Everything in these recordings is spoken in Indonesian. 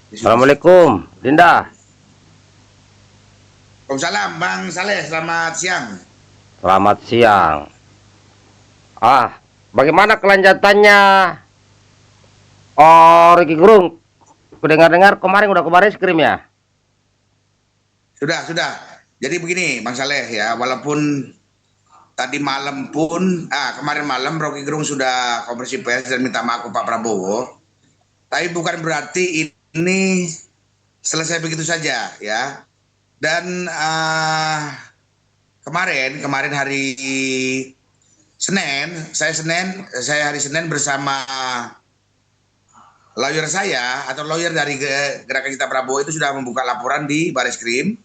Ya sudah. Assalamualaikum, Dinda. Waalaikumsalam, Bang Saleh. Selamat siang. Selamat siang. Bagaimana kelanjutannya? Oh, Ricky Gerung. Dengar-dengar kemarin udah ke baris krim ya? Sudah. Jadi begini, Bang Saleh ya, walaupun tadi malam pun, kemarin malam Rocky Gerung sudah konferensi pers dan minta maaf ke Pak Prabowo, tapi bukan berarti ini selesai begitu saja ya. Dan kemarin hari saya hari Senin bersama lawyer saya atau lawyer dari Gerakan Cita Prabowo itu sudah membuka laporan di Baris Krim.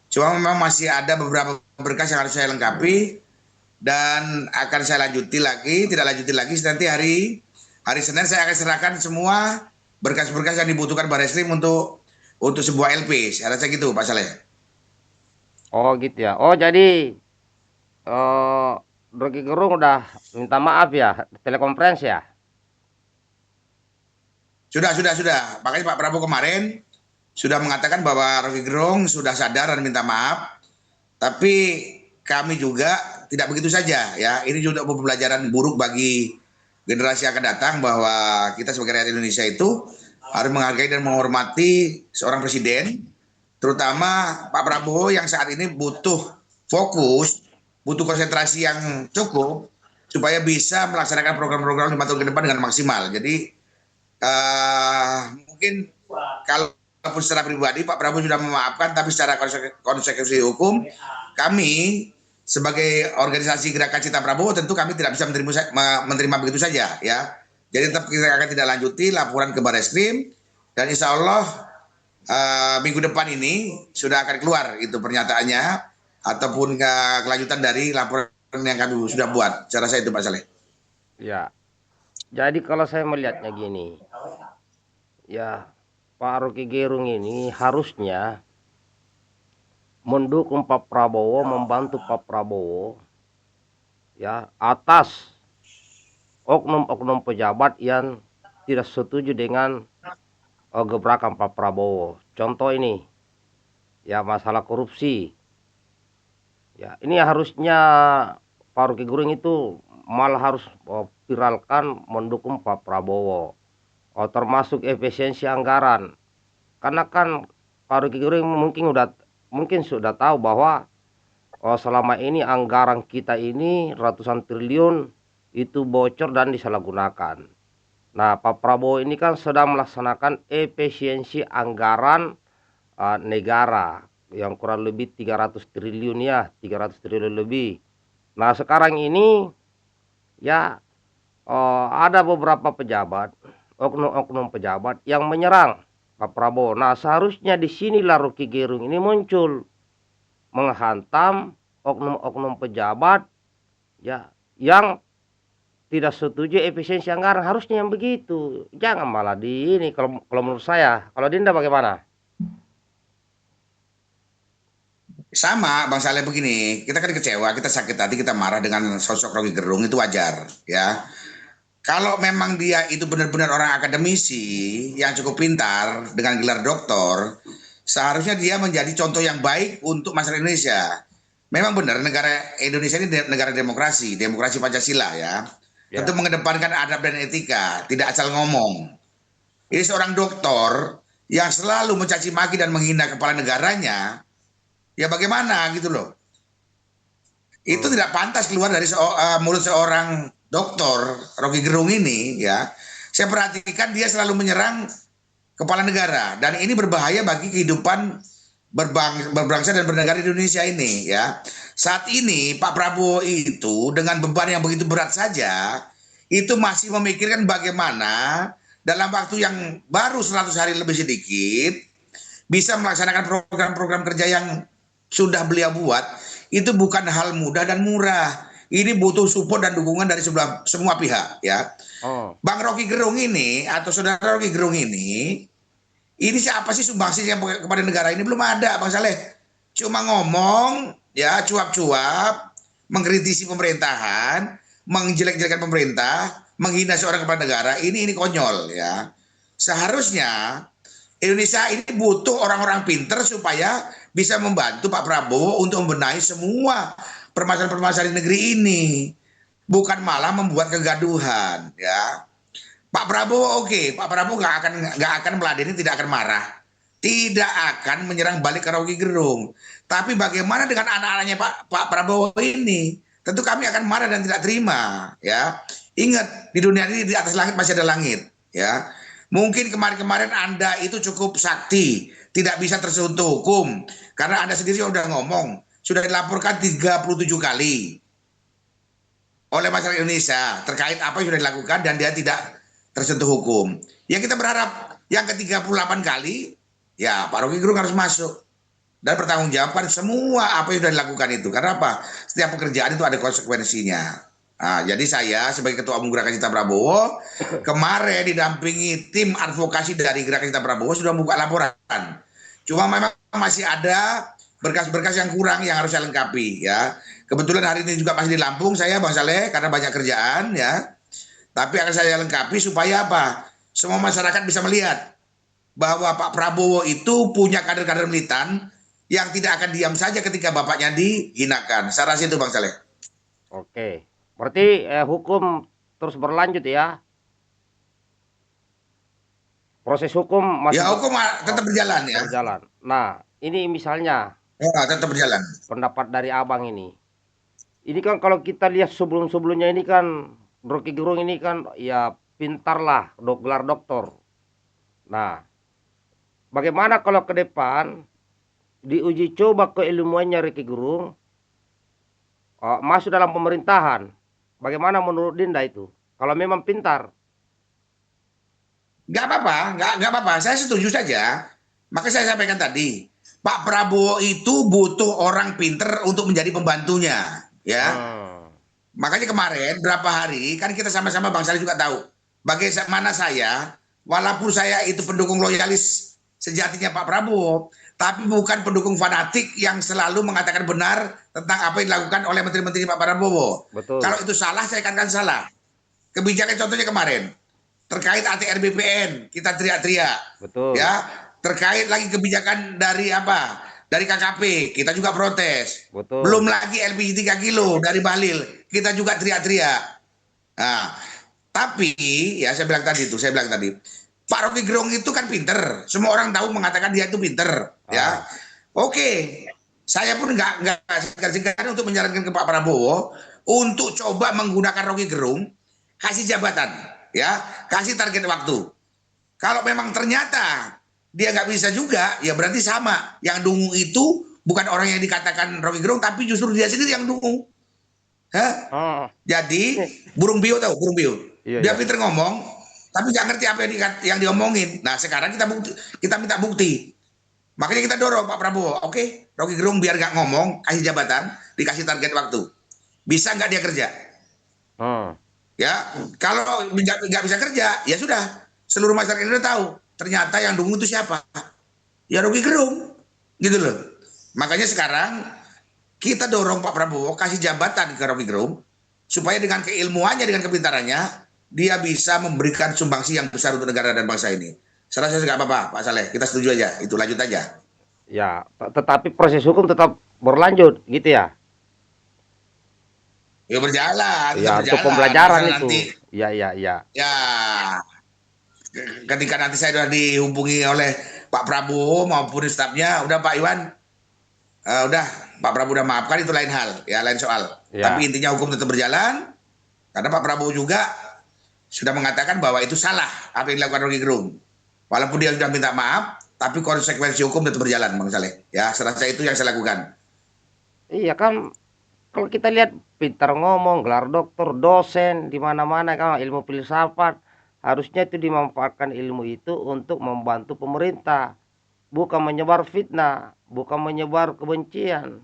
Cuma memang masih ada beberapa berkas yang harus saya lengkapi dan akan saya lanjuti lagi nanti hari Senin saya akan serahkan semua berkas-berkas yang dibutuhkan Barreskrim untuk sebuah LP. Saya rasa gitu, Pak Saleh. Oh gitu ya. Oh jadi eh Rocky Gerung udah minta maaf ya, telekonferensi ya? Sudah. Makanya Pak Prabowo kemarin sudah mengatakan bahwa Rocky Gerung sudah sadar dan minta maaf. Tapi kami juga tidak begitu saja ya. Ini juga pembelajaran buruk bagi generasi yang akan datang bahwa kita sebagai rakyat Indonesia itu harus menghargai dan menghormati seorang presiden, terutama Pak Prabowo yang saat ini butuh fokus, butuh konsentrasi yang cukup supaya bisa melaksanakan program-program 5 tahun ke depan dengan maksimal. Jadi mungkin kalaupun secara pribadi Pak Prabowo sudah memaafkan, tapi secara konsekuensi hukum kami sebagai organisasi Gerakan Cita Prabowo tentu kami tidak bisa menerima begitu saja ya. Jadi tetap kita akan tidak lanjuti laporan ke Barreskrim dan insya Allah minggu depan ini sudah akan keluar itu pernyataannya ataupun kelanjutan dari laporan yang kami sudah buat. Cara saya itu Pak Saleh. Ya. Jadi kalau saya melihatnya gini, ya Pak Rocky Gerung ini harusnya mendukung Pak Prabowo, membantu Pak Prabowo ya atas oknum-oknum pejabat yang tidak setuju dengan gebrakan Pak Prabowo. Contoh ini, ya masalah korupsi. Ya, ini harusnya Pak Rocky Gerung itu malah harus viralkan mendukung Pak Prabowo. Termasuk efisiensi anggaran. Karena kan Pak Rocky Gerung mungkin sudah tahu bahwa selama ini anggaran kita ini ratusan triliun itu bocor dan disalahgunakan. Nah, Pak Prabowo ini kan sedang melaksanakan efisiensi anggaran negara yang kurang lebih 300 triliun ya, 300 triliun lebih. Nah, sekarang ini ya ada beberapa pejabat, oknum-oknum pejabat yang menyerang Pak Prabowo. Nah, seharusnya di sinilah Rocky Gerung ini muncul menghantam oknum-oknum pejabat ya yang tidak setuju efisiensi anggaran, harusnya yang begitu. Jangan malah di ini kalau menurut saya. Kalau Dinda bagaimana? Sama Bang Saleh begini, kita kan kecewa, kita sakit hati, kita marah dengan sosok Rocky Gerung itu wajar ya. Kalau memang dia itu benar-benar orang akademisi yang cukup pintar dengan gelar doktor, seharusnya dia menjadi contoh yang baik untuk masyarakat Indonesia. Memang benar negara Indonesia ini negara demokrasi, demokrasi Pancasila ya. Tentu Ya. mengedepankan adab dan etika, tidak asal ngomong. Ini seorang doktor yang selalu mencaci maki dan menghina kepala negaranya, ya bagaimana gitu loh. Itu Hmm. tidak pantas keluar dari mulut seorang doktor Rocky Gerung ini ya. Saya perhatikan dia selalu menyerang kepala negara dan ini berbahaya bagi kehidupan berbangsa dan bernegara di Indonesia ini ya. Saat ini Pak Prabowo itu dengan beban yang begitu berat saja itu masih memikirkan bagaimana dalam waktu yang baru 100 hari lebih sedikit bisa melaksanakan program-program kerja yang sudah beliau buat itu bukan hal mudah dan murah. Ini butuh support dan dukungan dari semua pihak ya. Oh. Bang Rocky Gerung ini atau saudara Rocky Gerung ini siapa sih sumbangsih yang kepada negara ini belum ada Bang Saleh. Cuma ngomong ya cuap-cuap, mengkritisi pemerintahan, menjelek-jelekan pemerintah, menghina seorang kepala negara. Ini konyol ya. Seharusnya Indonesia ini butuh orang-orang pinter supaya bisa membantu Pak Prabowo untuk membenahi semua permasalahan-permasalahan di negeri ini. Bukan malah membuat kegaduhan, ya. Pak Prabowo oke, Pak Prabowo nggak akan meladeni, tidak akan marah, tidak akan menyerang balik ke Rocky Gerung. Tapi bagaimana dengan anak-anaknya Pak Prabowo ini? Tentu kami akan marah dan tidak terima, ya. Ingat, di dunia ini di atas langit masih ada langit, ya. Mungkin kemarin-kemarin Anda itu cukup sakti, tidak bisa tersentuh hukum karena Anda sendiri sudah ngomong, sudah dilaporkan 37 kali oleh masyarakat Indonesia terkait apa yang sudah dilakukan dan dia tidak tersentuh hukum. Ya kita berharap yang ke-38 kali, ya Pak Rocky Gerung harus masuk dan bertanggungjawabkan semua apa yang sudah dilakukan itu. Karena apa? Setiap pekerjaan itu ada konsekuensinya. Nah, jadi saya sebagai Ketua Umum Gerakan Cinta Prabowo kemarin didampingi tim advokasi dari Gerakan Cinta Prabowo sudah membuka laporan. Cuma memang masih ada berkas-berkas yang kurang yang harus saya lengkapi, ya. Kebetulan hari ini juga masih di Lampung saya, Bang Saleh, karena banyak kerjaan, ya. Tapi akan saya lengkapi supaya apa? Semua masyarakat bisa melihat bahwa Pak Prabowo itu punya kader-kader militan yang tidak akan diam saja ketika bapaknya dihinakan. Saya rasa itu Bang Saleh. Oke. Berarti hukum terus berlanjut ya. Proses hukum masih Ya hukum tetap berjalan ya. berjalan. Nah, ini misalnya Ya, tetap berjalan. pendapat dari Abang ini. Ini kan kalau kita lihat sebelum-sebelumnya ini kan Rocky Gerung ini kan ya pintar lah, gelar doktor. Nah, bagaimana kalau ke depan diuji coba keilmuannya Rocky Gerung masuk dalam pemerintahan? Bagaimana menurut Dinda itu? Kalau memang pintar. Nggak apa-apa, nggak apa-apa. Saya setuju saja. Maka saya sampaikan tadi, Pak Prabowo itu butuh orang pinter untuk menjadi pembantunya, ya. Hmm. Makanya kemarin berapa hari kan kita sama-sama Bang Salih juga tahu bagaimana saya, walaupun saya itu pendukung loyalis sejatinya Pak Prabowo, tapi bukan pendukung fanatik yang selalu mengatakan benar tentang apa yang dilakukan oleh menteri-menteri Pak Prabowo. Betul. Kalau itu salah, saya katakan salah. Kebijakan contohnya kemarin terkait ATR BPN kita teriak-teriak, Betul. ya. Terkait lagi kebijakan dari apa? Dari KKP kita juga protes. Belum Betul. lagi LPG 3 kilo dari Bahlil kita juga teriak-teriak. Nah, tapi ya saya bilang tadi, Pak Rocky Gerung itu kan pinter. Semua orang tahu mengatakan dia itu pinter, ya. Ah. Oke, saya pun nggak segan-segan untuk menyarankan ke Pak Prabowo untuk coba menggunakan Rocky Gerung, kasih jabatan, ya, kasih target waktu. Kalau memang ternyata dia nggak bisa juga, ya berarti sama. Yang dungu itu bukan orang yang dikatakan Rocky Gerung, tapi justru dia sendiri yang dungu. Hah? Ah. Jadi burung bio tahu burung bio. Iya, Dia iya. pinter ngomong, tapi nggak ngerti apa yang diomongin. Nah sekarang kita minta bukti. Makanya kita dorong Pak Prabowo. Oke, Rocky Gerung biar nggak ngomong, kasih jabatan, dikasih target waktu. Bisa nggak dia kerja? Hmm. Ya, kalau nggak bisa kerja, ya sudah. Seluruh masyarakat Indonesia tahu ternyata yang dungu itu siapa? Ya Rocky Gerung, gitu loh. Makanya sekarang kita dorong Pak Prabowo kasih jabatan ke Rocky Gerung supaya dengan keilmuannya, dengan kepintarannya, dia bisa memberikan sumbangsi yang besar untuk negara dan bangsa ini. Saya rasa nggak apa-apa, Pak Saleh. Kita setuju aja. Itu lanjut aja. Ya, tetapi proses hukum tetap berlanjut gitu ya. Ya berjalan, tetap Ya, untuk berjalan. pembelajaran Masalah itu. nanti, Ya, ya, ya. ya ketika nanti saya sudah dihubungi oleh Pak Prabowo maupun stafnya, udah Pak Iwan, udah Pak Prabowo udah maafkan itu lain hal, ya lain soal. Ya. Tapi intinya hukum tetap berjalan karena Pak Prabowo juga sudah mengatakan bahwa itu salah apa yang dilakukan Rocky Gerung. Walaupun dia sudah minta maaf, tapi konsekuensi hukum tetap berjalan, Bang Saleh. Ya, serasa itu yang saya lakukan. Iya kan kalau kita lihat pintar ngomong, gelar doktor, dosen di mana-mana kan ilmu filsafat, harusnya itu dimanfaatkan ilmu itu untuk membantu pemerintah, bukan menyebar fitnah, bukan menyebar kebencian.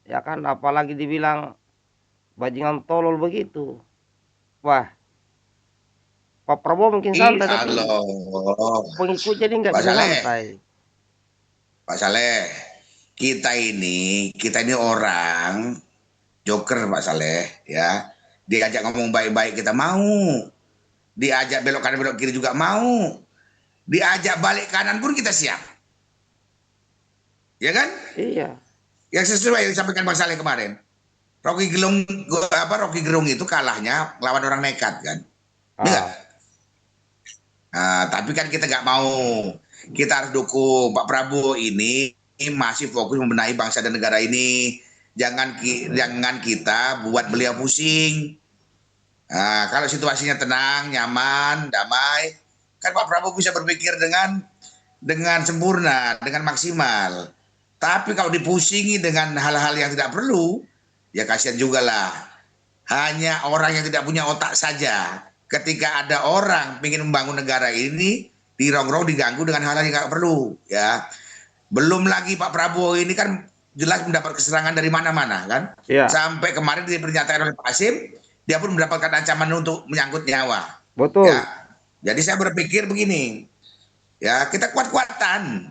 Ya kan apalagi dibilang bajingan tolol begitu. Wah, Pak Prabowo mungkin santai tapi Halo, pengikut jadi nggak Pak bisa Saleh, santai. Pak Saleh. Kita ini orang joker, Pak Saleh, ya. Diajak ngomong baik-baik kita mau. Diajak belok kanan belok kiri juga mau. diajak balik kanan pun kita siap. Ya kan? Iya. Yang sesuai yang disampaikan Bang Saleh kemarin. Rocky Gerung itu kalahnya lawan orang nekat kan. Enggak. Ah, Nah, tapi kan kita nggak mau. Kita harus dukung Pak Prabowo ini masih fokus membenahi bangsa dan negara ini. Jangan kita buat beliau pusing. Nah, kalau situasinya tenang, nyaman, damai, kan Pak Prabowo bisa berpikir dengan sempurna, dengan maksimal. Tapi kalau dipusingi dengan hal-hal yang tidak perlu, ya kasihan juga lah. Hanya orang yang tidak punya otak saja. Ketika ada orang ingin membangun negara ini, dirongrong, diganggu dengan hal-hal yang nggak perlu. Ya, belum lagi Pak Prabowo ini kan jelas mendapat keserangan dari mana-mana kan. iya, Sampai kemarin dipernyataan oleh Pak Hasim, dia pun mendapatkan ancaman untuk menyangkut nyawa. betul. Ya, jadi saya berpikir begini, ya kita kuat-kuatan.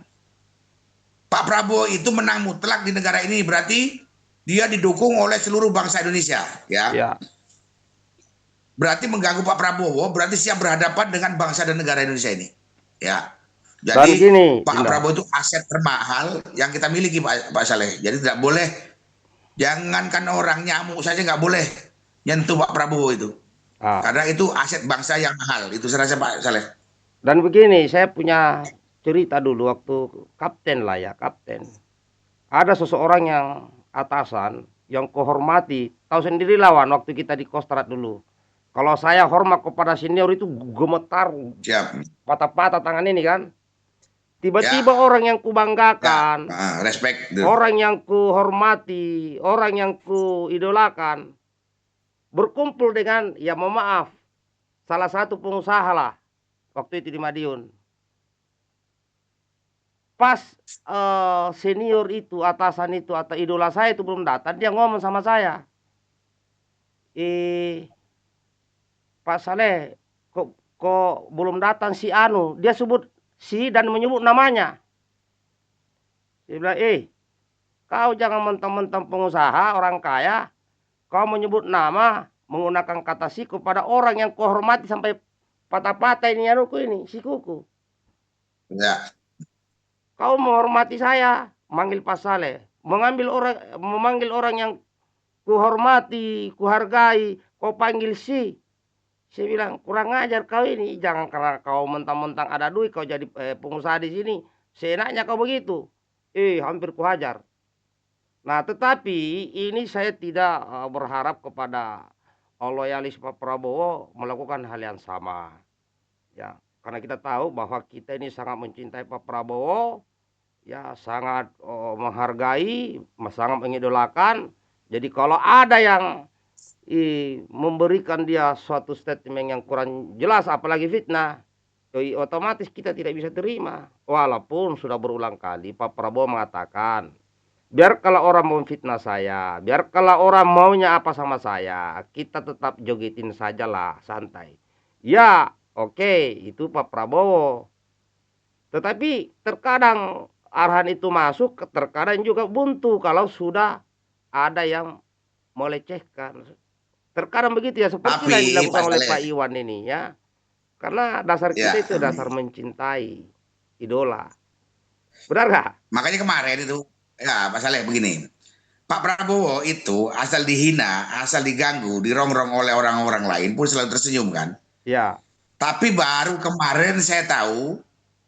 Pak Prabowo itu menang mutlak di negara ini berarti dia didukung oleh seluruh bangsa Indonesia, ya. Ya. Berarti mengganggu Pak Prabowo, berarti siap berhadapan dengan bangsa dan negara Indonesia ini, ya. Dan Jadi gini, Pak Indah. Prabowo itu aset termahal yang kita miliki, Pak Saleh. Jadi tidak boleh, jangankan orang nyamuk saja nggak boleh nyentuh Pak Prabowo itu, Ah, karena itu aset bangsa yang mahal. Itu saya rasa Pak Saleh. dan begini, saya punya cerita dulu waktu kapten lah ya, kapten. Ada seseorang yang atasan yang kuhormati, tahu sendiri lawan waktu kita di Kostrad dulu. Kalau saya hormat kepada senior itu gemetar Siap. patah-patah tangan ini kan. Ya, Tiba-tiba orang yang ya, kubanggakan, respect. orang yang kuhormati, orang yang kuidolakan, berkumpul dengan, ya mohon maaf, salah satu pengusaha lah waktu itu di Madiun. Pas senior itu, atasan itu atau idola saya itu belum datang, dia ngomong sama saya, Pak Saleh, kok belum datang si Anu? Dia sebut si dan menyebut namanya. Dia bilang, kau jangan mentang-mentang pengusaha orang kaya, kau menyebut nama menggunakan kata si kepada orang yang kau hormati sampai patah-patah ini anuku ini, sikuku. Ya, Kau menghormati saya, manggil Pak Saleh, memanggil orang yang kuhormati, kuhargai, kau panggil si. Saya bilang, kurang ajar kau ini, jangan karena kau mentang-mentang ada duit kau jadi pengusaha di sini. Seenaknya kau begitu. Hampir kuhajar. Nah, tetapi ini saya tidak berharap kepada loyalis Pak Prabowo melakukan hal yang sama. Ya, karena kita tahu bahwa kita ini sangat mencintai Pak Prabowo, ya sangat menghargai, sangat mengidolakan. Jadi kalau ada yang memberikan dia suatu statement yang kurang jelas, apalagi fitnah, otomatis kita tidak bisa terima. Walaupun sudah berulang kali Pak Prabowo mengatakan, biar kalau orang mau fitnah saya, biar kalau orang maunya apa sama saya, kita tetap jogetin sajalah, santai. Ya, oke, itu Pak Prabowo. Tetapi terkadang arahan itu masuk, terkadang juga buntu kalau sudah ada yang melecehkan. Terkadang begitu ya, seperti yang tapi dilakukan Pak oleh Saleh, Pak Iwan ini ya. Karena dasar kita ya, itu dasar mencintai idola. Benar nggak? makanya kemarin itu, ya Pak Saleh begini, Pak Prabowo itu asal dihina, asal diganggu, dirongrong oleh orang-orang lain pun selalu tersenyum kan. Ya, Tapi baru kemarin saya tahu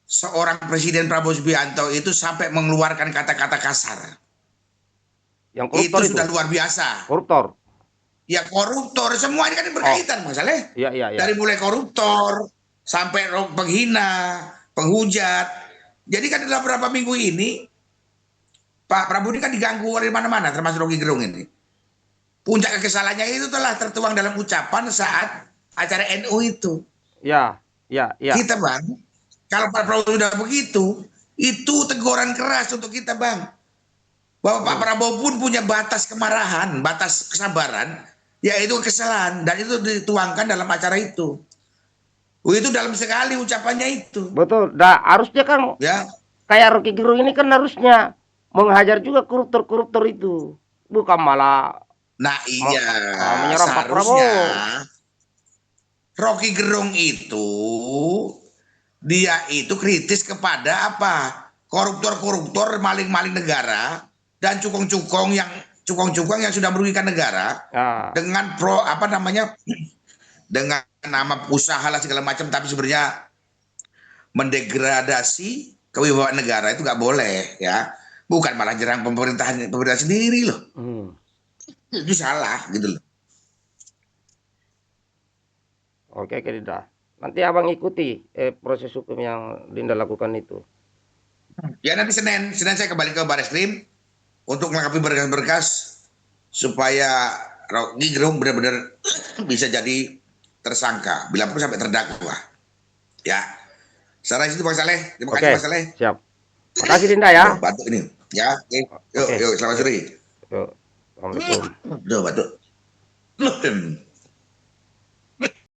seorang Presiden Prabowo Subianto itu sampai mengeluarkan kata-kata kasar. yang Itu koruptor itu. sudah luar biasa. Koruptor. Ya koruptor, semua ini kan Oh, berkaitan masalahnya. iya, iya, iya. Dari mulai koruptor sampai penghina, penghujat. Jadi kan dalam beberapa minggu ini Pak Prabowo ini kan diganggu oleh mana-mana termasuk Rocky Gerung ini. Puncak kekesalannya itu telah tertuang dalam ucapan saat acara NU itu. Ya, ya, ya. Kita bang, kalau Pak Prabowo sudah begitu, itu teguran keras untuk kita bang. Bahwa Pak Hmm. Prabowo pun punya batas kemarahan, batas kesabaran, yaitu kesalahan. Dan itu dituangkan dalam acara itu. Itu dalam sekali ucapannya itu. Betul. Nah, harusnya kan Ya, kayak Rocky Gerung ini kan harusnya menghajar juga koruptor-koruptor itu. Bukan malah nah iya, menyerang Pak seharusnya Prabowo. Rocky Gerung itu dia itu kritis kepada apa? Koruptor-koruptor, maling-maling negara, dan cukong-cukong yang sudah merugikan negara Ah, dengan dengan nama usaha lah segala macam, tapi sebenarnya mendegradasi kewibawaan negara itu nggak boleh ya. Bukan malah nyerang pemerintah sendiri loh. hmm. Itu salah gitu loh. Oke, oke, Dinda. Nanti abang ikuti proses hukum yang Dinda lakukan itu. Ya nanti Senin saya kembali ke Barreskrim untuk melengkapi berkas-berkas supaya Rocky Gerung benar-benar bisa jadi tersangka, bila perlu sampai terdakwa. Ya, secara itu Bang Saleh. Terima kasih Oke, Bang Saleh. siap. Makasih Dinda ya. Duh, batuk ini. Ya, oke. Yuk, Oke, yuk, selamat yuk, sore. yuk. Assalamualaikum. Duh, batuk.